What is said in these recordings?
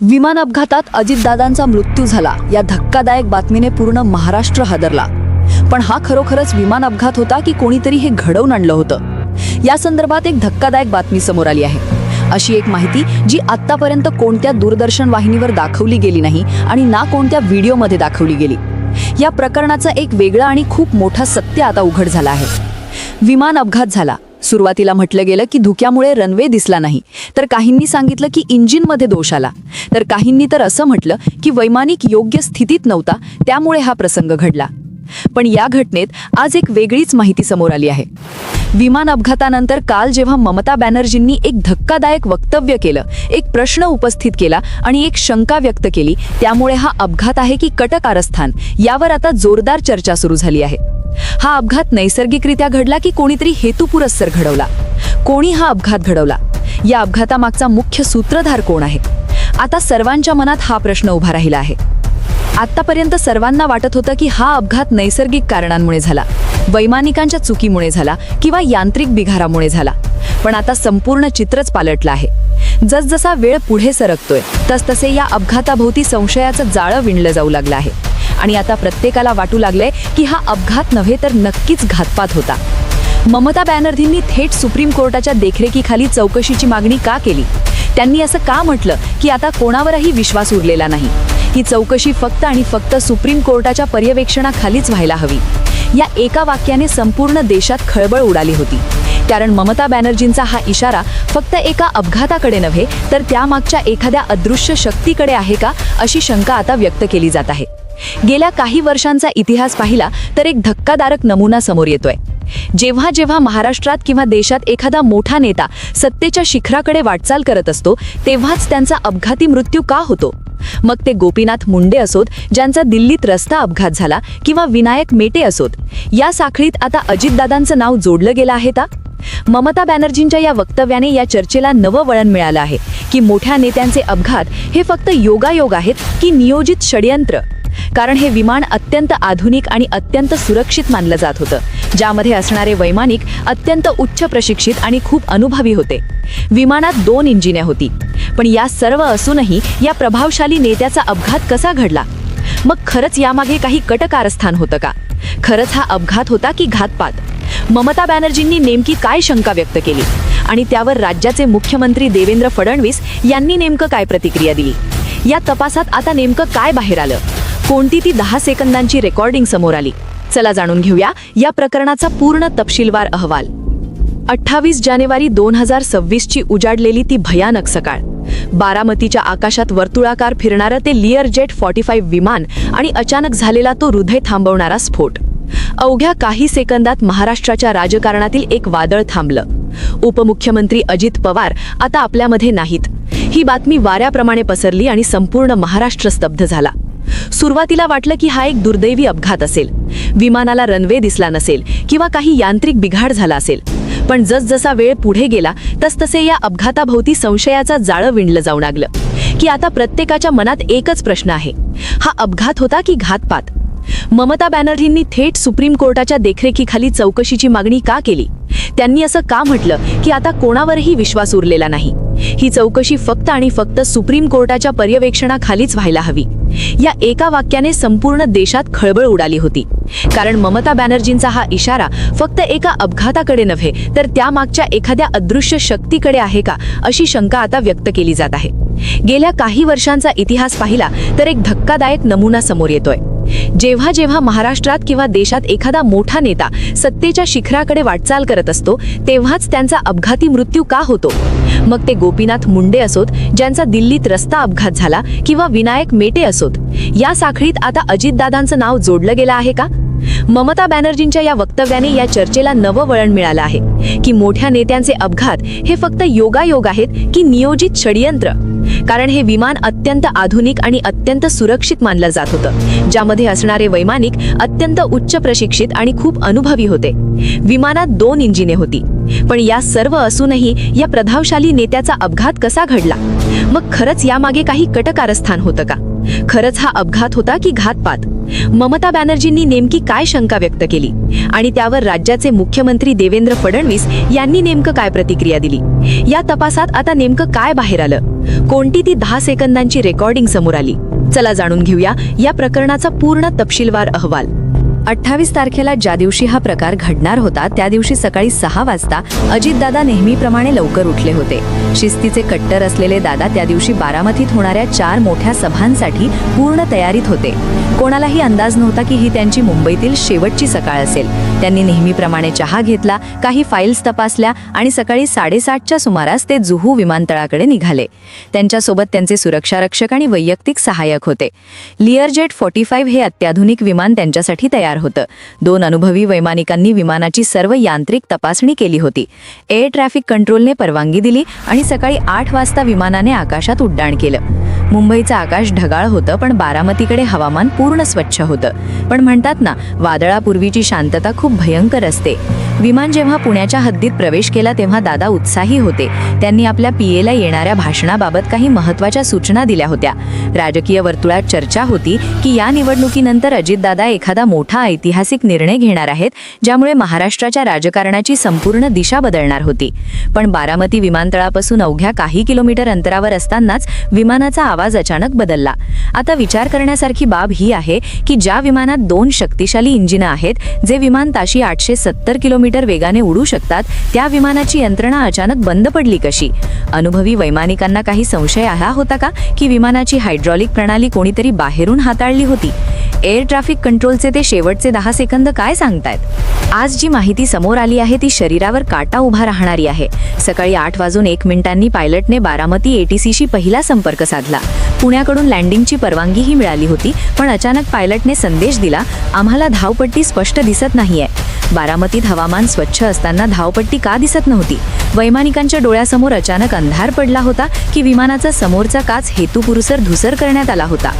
विमान अपघातात अजितदादांचा मृत्यू झाला या धक्कादायक बातमीने पूर्ण महाराष्ट्र हादरला। पण हा खरोखरच विमान अपघात होता की कोणीतरी हे घडवून आणलं होतं? या संदर्भात एक धक्कादायक बातमी समोर आली आहे। अशी एक माहिती जी आतापर्यंत कोणत्या दूरदर्शन वाहिनीवर दाखवली गेली नाही आणि ना कोणत्या व्हिडिओमध्ये दाखवली गेली। या प्रकरणाचं एक वेगळं आणि खूप मोठं सत्य आता उघड झालं आहे। विमान अपघात झाला। सुरुवातीला म्हटलं गेलं की धुक्यामुळे रनवे दिसला नाही, तर काहींनी सांगितलं की इंजिनमध्ये दोष आला, तर काहींनी तर असं म्हटलं की वैमानिक योग्य स्थितीत नव्हता, त्यामुळे हा प्रसंग घडला। पण या घटनेत आज एक वेगळीच माहिती समोर आली आहे। विमान अपघातानंतर काल जेव्हा ममता बॅनर्जींनी एक धक्कादायक वक्तव्य केलं, एक प्रश्न उपस्थित केला आणि एक शंका व्यक्त केली, त्यामुळे हा अपघात आहे की कट कारस्थान यावर आता जोरदार चर्चा सुरू झाली आहे। हा अपघात नैसर्गिकरित्या घडला की कोणीतरी हेतुपुरस्सर घडवला? कोणी हा अपघात घडवला? या अपघातामागचा मुख्य सूत्रधार कोण आहे? आता सर्वांच्या मनात हा प्रश्न उभा राहिला आहे। आतापर्यंत सर्वांना वाटत होतं की हा अपघात नैसर्गिक कारणांमुळे झाला, वैमानिकांच्या चुकीमुळे झाला किंवा यांत्रिक बिघारामुळे झाला। पण आता संपूर्ण चित्रच पालटलं आहे। जसजसा वेळ पुढे सरकतोय तसतसे या अपघाताभोवती संशयाचं जाळं विणलं जाऊ लागलं आहे आणि आता प्रत्येकाला वाटू लागलंय की हा अपघात नव्हे तर नक्कीच घातपात होता। ममता बॅनर्जींनी थेट सुप्रीम कोर्टाच्या देखरेखीखाली चौकशीची मागणी का केली? त्यांनी असं का म्हटलं की आता कोणावरही विश्वास उरलेला नाही? ही चौकशी फक्त आणि फक्त सुप्रीम कोर्टाच्या पर्यवेक्षणाखालीच व्हायला हवी। या एका वाक्याने संपूर्ण देशात खळबळ उडाली होती, कारण ममता बॅनर्जींचा हा इशारा फक्त एका अपघाताकडे नव्हे तर त्यामागच्या एखाद्या अदृश्य शक्तीकडे आहे का, अशी शंका आता व्यक्त केली जात आहे। गेल्या काही वर्षांचा इतिहास पाहिला तर एक धक्कादायक नमुना समोर येतोय। जेव्हा जेव्हा महाराष्ट्रात किंवा देशात एखादा मोठा नेता सत्तेच्या शिखराकडे वाटचाल करत असतो, तेव्हाच त्यांचा अपघाती मृत्यू का होतो? मग ते गोपीनाथ मुंडे असोत, ज्यांचा दिल्लीत रस्ता अपघात झाला, किंवा विनायक मेटे असोत, या साखळीत आता अजितदादांचं नाव जोडलं गेलं आहे का? ममता बॅनर्जींच्या या वक्तव्याने या चर्चेला नवं वळण मिळालं आहे की मोठ्या नेत्यांचे अपघात हे फक्त योगायोग आहेत की नियोजित षडयंत्र? कारण हे विमान अत्यंत आधुनिक आणि अत्यंत सुरक्षित मानलं जात होतं, ज्यामध्ये असणारे वैमानिक अत्यंत उच्च प्रशिक्षित आणि खूप अनुभवी होते। विमानात 2 इंजिने होती। पण या सर्व असूनही या प्रभावशाली नेत्याचा अपघात कसा घडला? मग खरंच यामागे काही कट कारस्थान होतं का? खरंच हा अपघात होता की घातपात? ममता बॅनर्जींनी नेमकी काय शंका व्यक्त केली आणि त्यावर राज्याचे मुख्यमंत्री देवेंद्र फडणवीस यांनी नेमकं काय प्रतिक्रिया दिली? या तपासात आता नेमकं काय बाहेर आलं? कोणती ती 10 सेकंदांची रेकॉर्डिंग समोर आली? चला जाणून घेऊया या प्रकरणाचा पूर्ण तपशीलवार अहवाल। 28 जानेवारी 2026 ची उजाडलेली ती भयानक सकाळ। बारामतीच्या आकाशात वर्तुळाकार फिरणारं ते लिअरजेट 45 विमान आणि अचानक झालेला तो हृदय थांबवणारा स्फोट। अवघ्या काही सेकंदात महाराष्ट्राच्या राजकारणातील एक वादळ थांबलं। उपमुख्यमंत्री अजित पवार आता आपल्यामध्ये नाहीत, ही बातमी वाऱ्याप्रमाणे पसरली आणि संपूर्ण महाराष्ट्र स्तब्ध झाला। सुरुवातीला वाटलं की हा एक दुर्दैवी अपघात असेल, विमानाला रनवे दिसला नसेल किंवा काही यांत्रिक बिघाड झाला असेल। पण जसजसा वेळ पुढे गेला तसतसे या अपघाताभोवती संशयाचा जाळं विणलं जाऊ लागलं की आता प्रत्येकाच्या मनात एकच प्रश्न आहे, हा अपघात होता की घातपात? ममता बॅनर्जींनी थेट सुप्रीम कोर्टाच्या देखरेखीखाली चौकशीची मागणी का केली? त्यांनी असं का म्हटलं की आता कोणावरही विश्वास उरलेला नाही? ही चौकशी फक्त आणि फक्त सुप्रीम कोर्टाच्या पर्यवेक्षणाखालीच व्हायला हवी। या एका वाक्याने संपूर्ण देशात खळबळ उडाली होती, कारण ममता बॅनर्जींचा हा इशारा फक्त एका अपघाताकडे नव्हे तर त्यामागच्या एखाद्या अदृश्य शक्तीकडे आहे का, अशी शंका आता व्यक्त केली जात आहे। गेल्या काही वर्षांचा इतिहास पाहिला तर एक धक्कादायक नमुना समोर येतोय। जेव्हा जेव्हा महाराष्ट्रात किंवा देशात एखादा मोठा नेता सत्तेच्या शिखराकडे वाटचाल करत असतो, तेव्हाच त्यांचा अपघाती मृत्यू का होतो? मग ते गोपीनाथ मुंडे असोत, ज्यांचा दिल्लीत रस्ता अपघात झाला, किंवा विनायक मेटे असोत, या साखळीत आता अजितदादांचं नाव जोडलं गेलं आहे का? ममता बॅनर्जींच्या या वक्तव्याने या चर्चेला नवं वळण मिळालं आहे की मोठ्या नेत्यांचे अपघात हे फक्त योगायोग आहेत की नियोजित षडयंत्र? कारण हे विमान अत्यंत आधुनिक आणि अत्यंत सुरक्षित मानलं जात होतं, ज्यामध्ये असणारे वैमानिक अत्यंत उच्च प्रशिक्षित आणि खूप अनुभवी होते। विमानात 2 इंजिने होती। पण या सर्व असूनही या प्रभावशाली नेत्याचा अपघात कसा घडला? मग खरंच यामागे काही कट कारस्थान होतं का? खरंच हा अपघात होता की घातपात? ममता बॅनर्जींनी नेमकी काय शंका व्यक्त केली आणि त्यावर राज्याचे मुख्यमंत्री देवेंद्र फडणवीस यांनी नेमकं काय प्रतिक्रिया दिली? या तपासात आता नेमकं काय बाहेर आलं? कोणती ती 10 सेकंदांची रेकॉर्डिंग समोर आली? चला जाणून घेऊया या प्रकरणाचा पूर्ण तपशीलवार अहवाल. 28 तारखेला ज्या दिवशी हा प्रकार घडणार होता त्या दिवशी सकाळी 6 वाजता अजितदादा नेहमीप्रमाणे लवकर उठले होते. शिस्तीचे कट्टर असलेले दादा त्या दिवशी बारामतीत होणाऱ्या 4 मोठ्या सभांसाठी पूर्ण तयारीत होते. कोणालाही अंदाज नव्हता की ही त्यांची मुंबईतील शेवटची सकाळ असेल. त्यांनी नेहमीप्रमाणे चहा घेतला, काही फाईल्स तपासल्या आणि सकाळी 7:30च्या सुमारास ते जुहू विमानतळाकडे निघाले. त्यांच्यासोबत त्यांचे सुरक्षारक्षक आणि वैयक्तिक सहाय्यक होते. लिअरजेट 45 हे अत्याधुनिक विमान त्यांच्यासाठी तयार होतं. 2 अनुभवी वैमानिकांनी विमानाची सर्व यांत्रिक तपासणी केली होती. एअर ट्रॅफिक कंट्रोलने परवानगी दिली आणि सकाळी 8 वाजता विमानाने आकाशात उड्डाण केलं. मुंबईचं आकाश ढगाळ होतं, पण बारामतीकडे हवामान पूर्ण स्वच्छ होतं. पण म्हणतात ना, वादळापूर्वीची शांतता खूप भयंकर असते. विमान जेव्हा पुण्याच्या हद्दीत प्रवेश केला तेव्हा दादा उत्साही होते. त्यांनी आपल्या पीएला येणाऱ्या भाषणाबाबत काही महत्त्वाच्या सूचना दिल्या होत्या. राजकीय वर्तुळात चर्चा होती की या निवडणुकीनंतर अजितदादा एखादा मोठा ऐतिहासिक निर्णय घेणार आहेत, ज्यामुळे महाराष्ट्राच्या राजकारणाची संपूर्ण दिशा बदलणार होती. पण बारामती विमानतळापासून अवघ्या काही किलोमीटर अंतरावर असतानाच विमानाचा आवाज अचानक बदलला. आता विचार करण्यासारखी बाब ही आहे की ज्या विमानात 2 शक्तिशाली इंजिनं आहेत, जे विमान ताशी 870 किलोमीटर वेगाने उडू शकतात, त्या विमानाची यंत्रणा अचानक बंद पडली कशी? अनुभवी वैमानिकांना काही संशय आला होता का की विमानाची हायड्रॉलिक प्रणाली कोणीतरी बाहेरून हाताळली होती? एअर ट्रॅफिक कंट्रोलचे ते शेवटचे 10 सेकंद काय सांगतायत? आज जी माहिती समोर आली आहे ती शरीरावर काटा उभा राहणारी आहे. सकाळी 8:01 पायलटने बारामती एटीसीशी पहिला संपर्क साधला. पुण्याकडून लँडिंगची परवानगीही मिळाली होती, पण अचानक पायलटने संदेश दिला, आम्हाला धावपट्टी स्पष्ट दिसत नाहीये. बारामतीत हवामान स्वच्छ असताना धावपट्टी का दिसत नव्हती? वैमानिकांच्या डोळ्यासमोर अचानक अंधार पडला होता की विमानाचा समोरचा काच हेतुपुरस्सर धूसर करण्यात आला होता?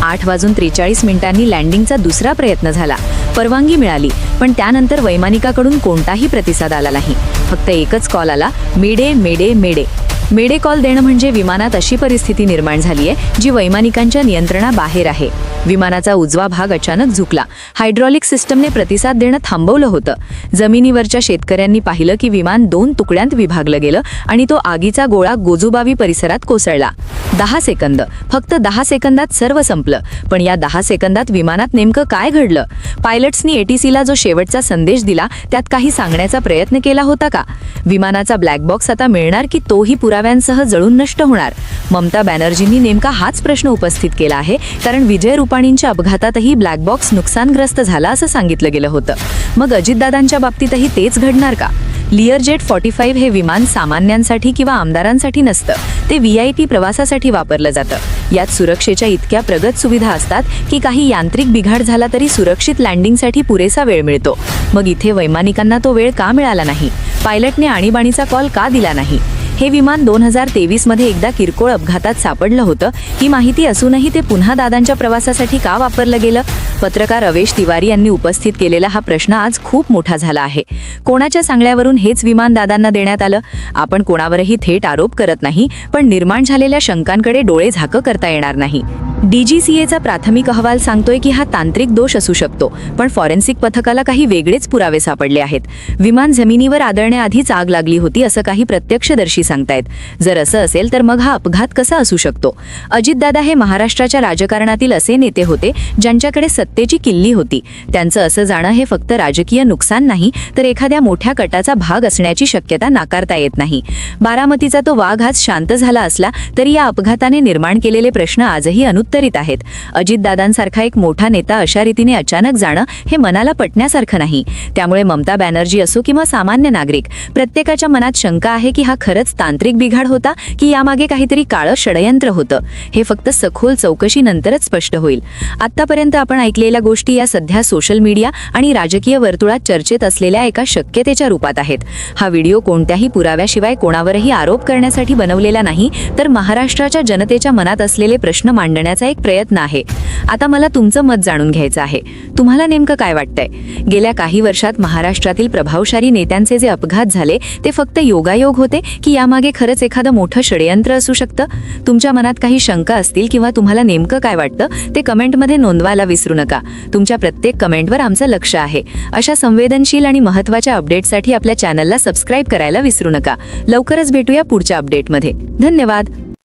8:43 लँडिंगचा दुसरा प्रयत्न झाला. परवानगी मिळाली, पण त्यानंतर वैमानिकाकडून कोणताही प्रतिसाद आला नाही. फक्त एकच कॉल आला, मेडे मेडे मेडे. मेडे कॉल देणं म्हणजे विमानात अशी परिस्थिती निर्माण झाली आहे जी वैमानिकांच्या नियंत्रणाबाहेर आहे. विमानाचा उजवा भाग अचानक झुकला. हायड्रॉलिक सिस्टमने प्रतिसाद देणं थांबवलं होतं. जमिनीवरच्या शेतकऱ्यांनी पाहिलं की विमान 2 तुकड्यांत विभागलं गेलं आणि तो आगीचा गोळा गोजुबावी परिसरात कोसळला. 10 सेकंद, फक्त 10 सेकंदात सर्व संपलं. पण या 10 सेकंदात विमानात नेमकं काय घडलं? पायलट्सनी एटीसीला जो शेवटचा संदेश दिला त्यात काही सांगण्याचा प्रयत्न केला होता का? विमानाचा ब्लॅक बॉक्स आता मिळणार की तोही पुराव्यांसह जळून नष्ट होणार? ममता बॅनर्जींनी नेमका हाच प्रश्न उपस्थित केला आहे, कारण विजय रुपाणींच्या अपघातातही ब्लॅक बॉक्स नुकसानग्रस्त झाला असं सांगितलं गेलं होतं. मग अजितदादांच्या बाबतीतही तेच घडणार का? लिअरजेट 45 हे विमान सामान्यांसाठी किंवा आमदारांसाठी नसतं. ते VIP प्रवासासाठी वापरलं जातं. यात सुरक्षेच्या इतक्या प्रगत सुविधा असतात की काही यांत्रिक बिघाड झाला तरी सुरक्षित लँडिंगसाठी पुरेसा वेळ मिळतो. मग इथे वैमानिकांना तो वेळ का मिळाला नाही? पायलटने आणीबाणीचा कॉल का दिला नाही? हे विमान 2023 मध्ये एकदा किरकोळ अपघातात सापडलं होतं. ही माहिती असूनही ते पुन्हा दादांच्या प्रवासासाठी का वापरलं गेलं? पत्रकार अवेश तिवारी यांनी उपस्थित केलेला हा प्रश्न आज खूप मोठा झाला आहे. कोणाच्या सांगण्यावरून हेच विमान दादांना देण्यात आलं? आपण कोणावरही थेट आरोप करत नाही, पण निर्माण झालेल्या शंकांकडे डोळे झाकं करता येणार नाही. DGCAचा प्राथमिक अहवाल सांगतोय की हा तांत्रिक दोष असू शकतो, पण फॉरेन्सिक पथकाला काही वेगळेच पुरावे सापडले आहेत. विमान जमिनीवर आदळण्याआधीच आग लागली होती असं काही प्रत्यक्षदर्शी सांगतायत. जर असं असेल तर मग हा अपघात कसा असू शकतो? अजितदादा हे महाराष्ट्राच्या राजकारणातील असे नेते होते ज्यांच्याकडे सत्तेची किल्ली होती. त्यांचं असं जाणं हे फक्त राजकीय नुकसान नाही, तर एखाद्या मोठ्या कटाचा भाग असण्याची शक्यता नाकारता येत नाही. बारामतीचा तो वाघ आज शांत झाला असला तरी या अपघाताने निर्माण केलेले प्रश्न आजही अनुत्तरित आहेत. अजितदादांसारखा एक मोठा नेता अशा रीतीने अचानक जाणं हे मनाला पटण्यासारखं नाही. त्यामुळे ममता बॅनर्जी असो किंवा सामान्य नागरिक, प्रत्येकाच्या मनात शंका आहे की हा खरंच तांत्रिक बिघाड होता की यामागे काहीतरी काळं षडयंत्र होतं? हे फक्त सखोल चौकशीनंतरच स्पष्ट होईल. आतापर्यंत आपण ऐकलेल्या गोष्टी या सध्या सोशल मीडिया आणि राजकीय वर्तुळात चर्चेत असलेल्या एका शक्यतेच्या रूपात आहेत. हा व्हिडिओ कोणत्याही पुराव्याशिवाय कोणावरही आरोप करण्यासाठी बनवलेला नाही, तर महाराष्ट्राच्या जनतेच्या मनात असलेले प्रश्न मांडण्याचा करण्याचा एक प्रयत्न आहे. आता मला तुमचं मत जाणून घ्यायचं आहे. तुम्हाला नेमकं काय वाटतंय? गेल्या काही वर्षात महाराष्ट्रातील प्रभावशाली नेत्यांचे जे अपघात झाले ते फक्त योगायोग होते की यामागे खरंच एखादं मोठं षडयंत्र असू शकतं? तुमच्या मनात काही शंका असतील किंवा तुम्हाला नेमकं काय वाटतं ते कमेंटमध्ये नोंदवायला विसरू नका. तुमच्या प्रत्येक कमेंटवर आमचं लक्ष आहे. अशा संवेदनशील आणि महत्त्वाच्या अपडेट्ससाठी आपल्या चॅनलला सबस्क्राईब करायला विसरू नका. लवकरच भेटूया पुढच्या अपडेटमध्ये. धन्यवाद.